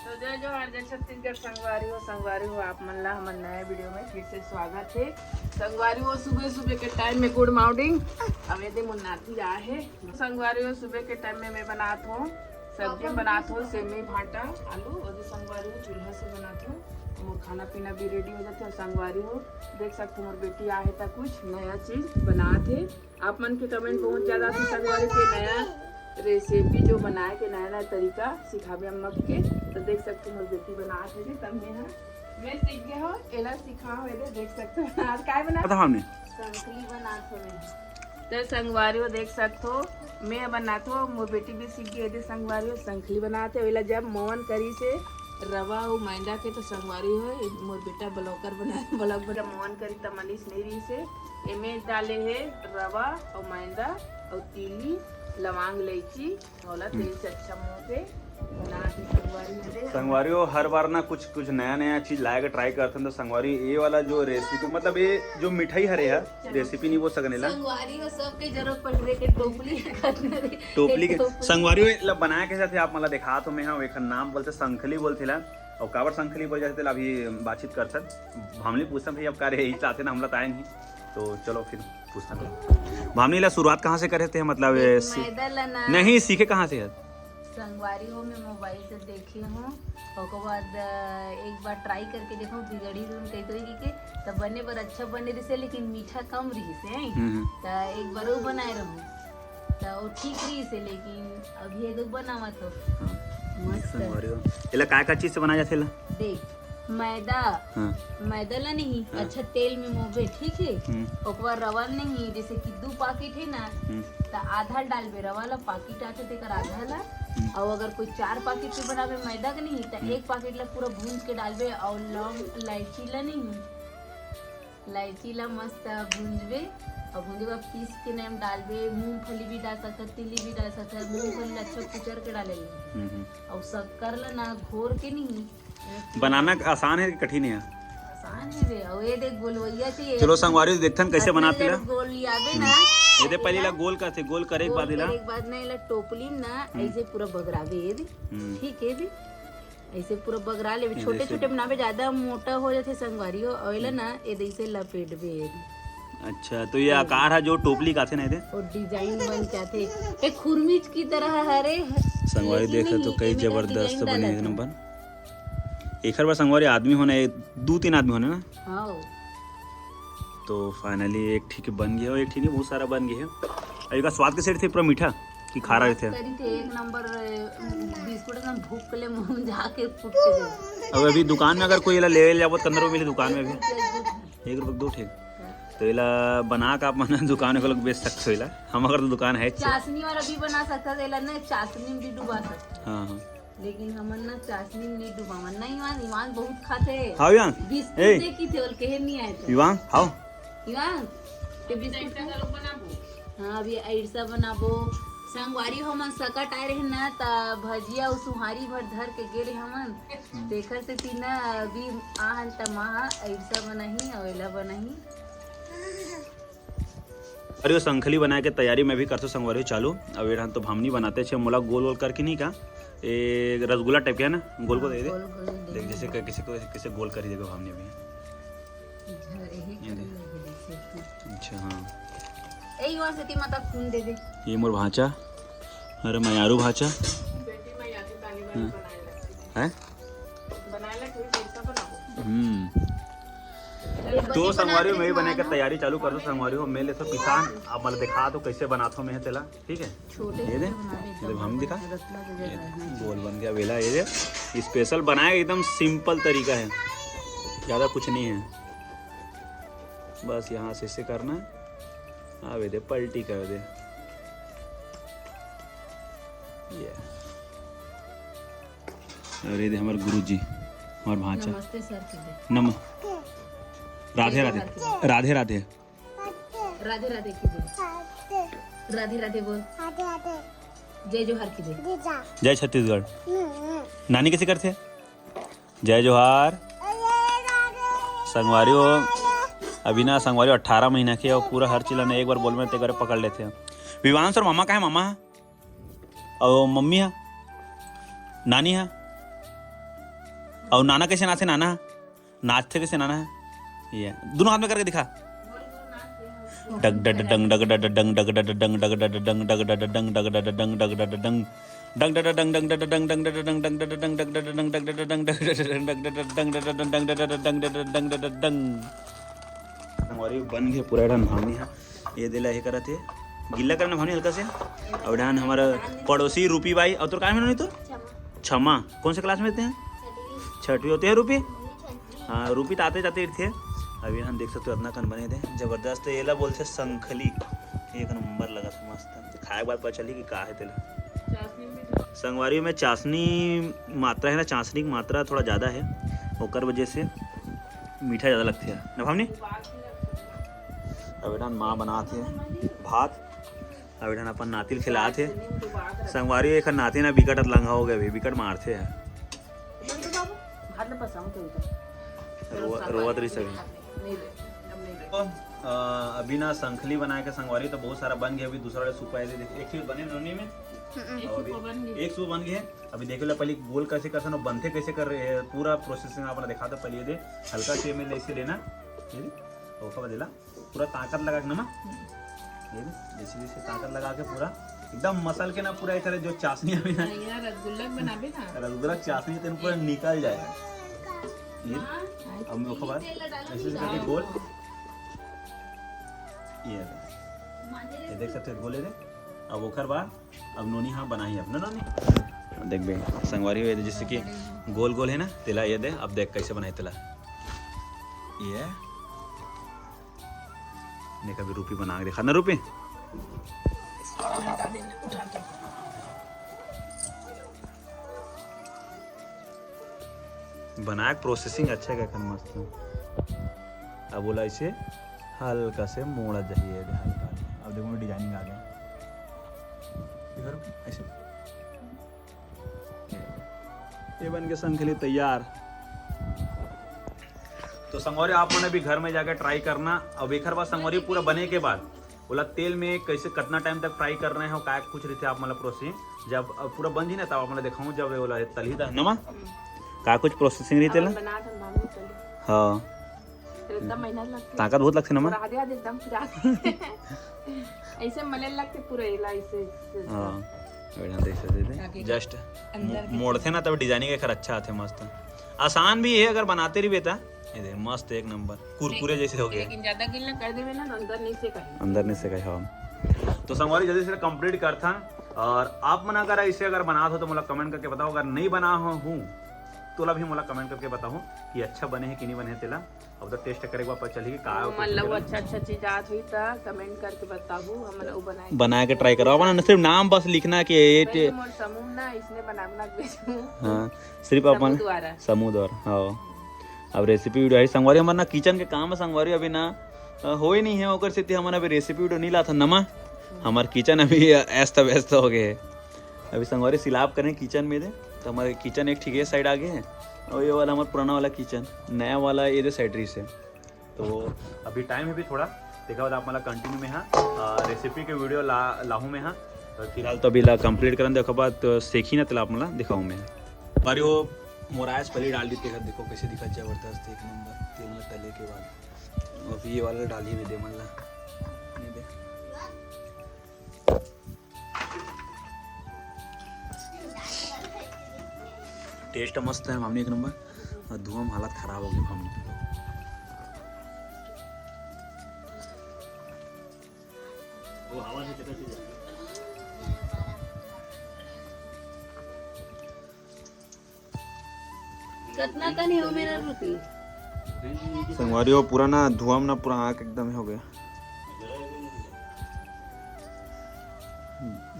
तो जय छत्तीसगढ़ संगवारी हो आप मन ला हमन नया वीडियो में फिर से स्वागत है। संगवारी हो सुबह सुबह के टाइम में गुड मॉर्निंग अवेदे मुन्नाती आए है। संगवारी हो सुबह के टाइम में मैं बनात हूँ सब्जी बनात हूँ सेमी भाटा आलू और संगवारी हो चूल्हा से बनात हूँ। मोर खाना पीना भी रेडी हो जाते और संगवारी हो देख सकते मोर बेटी आए था कुछ नया चीज बनात है। आप मन के कमेंट बहुत ज्यादा थी संगवारी के नया रेसिपी जो बनाए के नया नया तरीका सिखावे अम्मा के। तो देख सकते हो मोर बेटी बनात है तब मैं सीख गया हो एला सिखा हो देख सकते हो आज काय बना हमने संखली बनात हो मैं तो संगवारी हो देख सकते हो मैं बनात हो मोर बेटी भी सीख गई है संगवारी हो संखली बनाते वेला जब मोहन करी से रवा और मैदा के तो संगवारी हो मोर बेटा ब्लॉगर बना मोहन करी तो मनीष नहीं रही से एमे डाले है रवा और मैदा और तीली लवांग इलायची थोड़ा तेल से अच्छा मुंह पे बना के संगवारी हो हर बार ना कुछ कुछ नया चीज लाए के ट्राई करते हैं। तो संगवारी ये वाला जो रेसिपी मतलब ये जो मिठाई हरे है रेसिपी नहीं बोल सकने ला संगवारी हो सबके जरूरत पड़ रही के टोपली के संगवारी हो बनाया कैसे थे आप मतलब दिखा तो मैं एक नाम बोलते संखली बोलते ला और काबर संखली बोल जाते अभी बातचीत कर सक भामली पूछता भाई अब कार्य यही चाहते ना हमला आए नहीं तो चलो फिर पूछता हूँ भामनी ला शुरुआत कहाँ से करे थे मतलब नहीं सीखे कहाँ से है संगवारी हो मैं मोबाइल से देखी हूँ उसके बाद एक बार ट्राई करके देखो बिगड़ी रूम कई तरीके के तब बने पर अच्छा बने रही लेकिन मीठा कम रही से तो एक बार वो बनाए रहूँ तो वो ठीक रही से लेकिन अभी एक बनावा तो मस्त का चीज से बनाया जाते ला देख मैदा मैदा ला नहीं अच्छा तेल में मोबे ठीक है और बार रवा नहीं जैसे कि 2 पैकेट है ना तो आधा डालबे रवा ला पैकेट आते तेकर आधा ला और अगर कोई 4 पैकेट पे बनावे मैदा का नहीं तो 1 पैकेट ला पूरा भूंज के डालबे और लौंग इलायची ला नहीं इलायची ला मस्त भूंजबे और भूंजे का पीस के नाम डालबे मूंगफली भी डाल सकता तिली भी डाल सकता मूंगफली अच्छा कुचर के डाले और शक्कर ला ना घोर के नहीं बनाना आसान है कि कठिन है आसान है रे और ये देख गोलवैया चाहिए चलो संगवारी देखथन कैसे बनाते ला गोल आवे ना ये दे पहले ला गोल करते गोल करे के बाद ला एक बाद ना इला टोपली ना ऐसे पूरा बगरावे ये ठीक है भी ऐसे पूरा बगरा ले छोटे छोटे बनावे ज्यादा मोटा हो जाते संगवारी हो और ना ये ऐसे लपेट बे अच्छा तो ये आकार है जो टोपली का थे ना ये और डिजाइन बन जाते एक खुरमीच की तरह हरे संगवारी देखा तो कई जबरदस्त बने एक नंबर एक बार संगवारी आदमी होने 2-3 आदमी होने ना हाँ तो फाइनली एक ठीक बन गया और एक ठीक नहीं बहुत सारा बन गया है। अभी का स्वाद कैसे थे पूरा मीठा कि खारा रहते एक नंबर बिस्कुट एकदम भूख के लिए मुंह में जाके फूट के अब अभी दुकान में अगर कोई ले जाओ 15 रुपये मिले दुकान में भी 1 रुपये 2 ठीक तो इला बना का आप मना दुकान को लोग बेच सकते हो इला हम अगर तो दुकान है चाशनी वाला भी बना सकता है इला ना चाशनी में भी डुबा सकता हाँ हाँ लेकिन हमन ना चाशनी में नहीं डुबावन ना ईवान बहुत खाते हां ईवान बिस्कुट देखी थे और कहे नहीं आए थे ईवान हां ईवान ते बिस्कुट का लोग बनाबो हां अभी ऐसा बनाबो संगवारी हमन सकट आए रहे ना ता भजिया और सुहारी भर धर के गेले हमन देखर से तीना अभी आहल तमाहा ऐसा बनाही और एला बनाही अरे वो संखली बनाए के तैयारी मैं भी करता संगवारी चालू अब ये तो भामनी बनाते छे मोला गोल गोल करके नहीं का एक रसगुल्ला टाइप का है ना गोल को दे दे देख जैसे किसी को कैसे गोल कर देगा भामनी भी अच्छा हाँ ए वहां से ती माता खून दे दे ये मोर भांचा अरे मयारू भांचा बेटी मैं याद ताली वाली है बनाएला कोई कैसा बनाबो तो संगवारी में बने के तैयारी चालू कर दो संगवारी हो मैं ले तो किसान अब मतलब दिखा तो कैसे बनाता हूँ मैं तेला ठीक है ये दे हम दिखा गोल बन गया वेला ये दे स्पेशल बनाया एकदम सिंपल तरीका है ज़्यादा कुछ नहीं है बस यहाँ से इसे करना है आवे दे पलटी कर दे ये अरे दे हमारे गुरुजी हमारे भांचा नमस्ते सर नमस्ते राधे राधे राधे राधे राधे राधे कीजिए राधे राधे बोल जय जोहार कीजिए जय छत्तीसगढ़ नानी कैसे करते जय जोहार संगवारी हो अभी ना संगवारी 18 महीना के और पूरा हर चीज ने एक बार बोल में ते पकड़ लेते हैं विवांश और मामा का है मामा और मम्मी है नानी है और नाना कैसे नाचे? नाना नाचते कैसे नाना है? ये दोनों हाथ में करके दिखा। डग डग डंग डग डग डंग डग डग डंग डग डग डंग डग डग डंग डग डग डंग डग डग डंग डंग डग डंग डंग डग डंग डंग डग डंग डंग डंग डग डंग डग डंग डंग डंग डंग हमारी बन गए पूरा डान भावनी है ये दिला हे करत है गिल्ला करना भावनी हल्का से और डान हमारा पड़ोसी रूपी बाई और तो कहाँ में नहीं तो क्षमा कौन से क्लास में थे? छठवीं होते हैं रूपी। हाँ रूपी तो आते जाते थे। अभी हम देख सकते हो इतना कन बने थे जबरदस्त। ये ला बोलते संखली एक नंबर लगा था मस्त। खाए के बाद पता चली कि का है तेला। संगवारी में चाशनी मात्रा है ना, चाशनी की मात्रा थोड़ा ज़्यादा है ओकर वजह से मीठा ज़्यादा लगती है ना भावनी। अभी माँ बनाते भात अभी अपन नातिल खिलाते संगवारी एक नाती ना बिकट लंघा हो गया बिकट मारते हैं रोवत रही सभी। अभी ना संखली बनाए के संगवारी तो बहुत सारा बन गया। अभी दूसरा सूप आए थे एक चीज बने नोनी में एक सूप बन गया। अभी देखे ला पहले गोल कैसे कर सकते बनते कैसे कर रहे हैं पूरा प्रोसेसिंग आपने दिखा था। पहले दे हल्का से में ऐसे लेना और दिला पूरा ताकत लगा के नमक जैसे जैसे ताकत लगा के पूरा एकदम मसल के ना पूरा एक तरह जो चाशनी अभी ना रसगुल्ला चाशनी तेन पूरा निकल जाएगा। अब ओकर बाद ऐसे करके गोल ये देख सकते गोले दे। अब ओकर बाद अब नोनी हाँ बना ही अपना नोनी देख बे संगवारी हुए जैसे कि गोल गोल है ना तेला ये दे। अब देख कैसे बनाए तेला ये ने कभी रूपी बना के देखा ना रूपी। बनाया प्रोसेसिंग अच्छा है क्या मस्त। अब बोला इसे हल्का से मोड़ा चाहिए हल्का। अब देखो डिजाइनिंग आ गया ऐसे ये बन के संग के लिए तैयार। तो संगवारी आप मैंने भी घर में जाकर ट्राई करना। अब एक बार संगवारी पूरा बने के बाद बोला तेल में कैसे कितना टाइम तक फ्राई कर रहे हो क्या कुछ रही थे आप मतलब प्रोसेसिंग जब पूरा बन जी ना तब आप मैंने दिखाऊँ जब बोला तल ही था नमा का कुछ प्रोसेसिंग रही तेल। हाँ ताकत बहुत लगती नमा ऐसे मले लगते पूरे जस्ट मोड़ते ना तब डिजाइनिंग एक अच्छा आते मस्त आसान भी है अगर बनाते रही बेटा ये मस्त एक नंबर कुरकुरे जैसे हो गए। लेकिन ज्यादा गिल्ला कर देवे ना अंदर नहीं से कहीं हाँ। तो संगवारी जल्दी से कंप्लीट करता और आप मना करा इसे अगर बना हो तो मुझे कमेंट करके बताओ। अगर नहीं बना हूँ तो भी मुझे कमेंट करके बताओ कि अच्छा बने है कि नहीं बने है तेला। अब तो टेस्ट करे पता चलेगी का मतलब अच्छा चीज आज हुई था कमेंट करके बताओ हम बना के ट्राई करो। अपना सिर्फ नाम बस लिखना कि ये समूह ना इसने बनाना भेजूं। हाँ सिर्फ अपन समूह द्वारा हाँ। अब रेसिपी वीडियो है संगवारी हमारा ना किचन के काम है संगवारी अभी ना हो ही नहीं है ओकर से हमारा अभी रेसिपी वीडियो नहीं ला था नमा। हमारे किचन अभी ऐसा व्यस्त हो गए है। अभी संगवारी सिलाब करें किचन में दे तो हमारे किचन एक ठीक साइड आ गए हैं और ये वाला हमारा पुराना वाला किचन नया वाला ये साइड रही से। तो अभी टाइम है भी थोड़ा देखा वाला आप मतलब कंटिन्यू में हाँ रेसिपी के वीडियो लाहूँ में हाँ फिलहाल तो अभी ला कंप्लीट करने देखो बाद सीखी ना तो आप मतलब दिखाऊँ मैं हमारी वो मोराइस पहले डाल दी तेल देखो कैसे दिखा जबरदस्त एक नंबर तेल में तले के बाद और ये वाला डाली में दे मल्ला दे टेस्ट मस्त है मामनी एक नंबर और धुआं हालत खराब हो गई मामनी वो हवा से चला कितना का नहीं हो मेरा रूपी संगवारी हो पूरा ना धुआं ना पूरा आँख एकदम हो गया।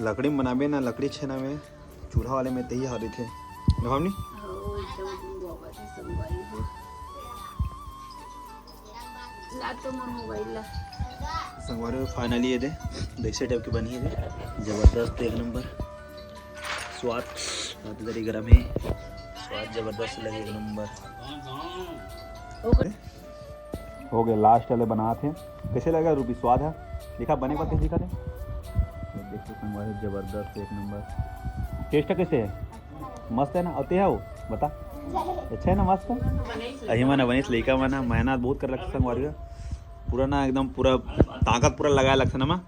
लकड़ी में बनाबे ना लकड़ी छेना में चूल्हा वाले में तही हारी थे भावनी संगवारी फाइनली ये दे देखिए टाइप की बनी है जबरदस्त एक नंबर स्वाद इधर गरम है स्वाद जबरदस्त लगे एक नंबर हो गए। लास्ट वाले बना थे कैसे लगा रूपी स्वाद है लिखा बने का कैसे लिखा थे देखो संगवारी जबरदस्त एक नंबर टेस्ट कैसे है मस्त है ना आते है वो बता अच्छा है ना मस्त अही मना बनीस लइका मना मेहनत बहुत कर रखा संगवारी पूरा ना एकदम पूरा ताकत पूरा लगाए लगता ना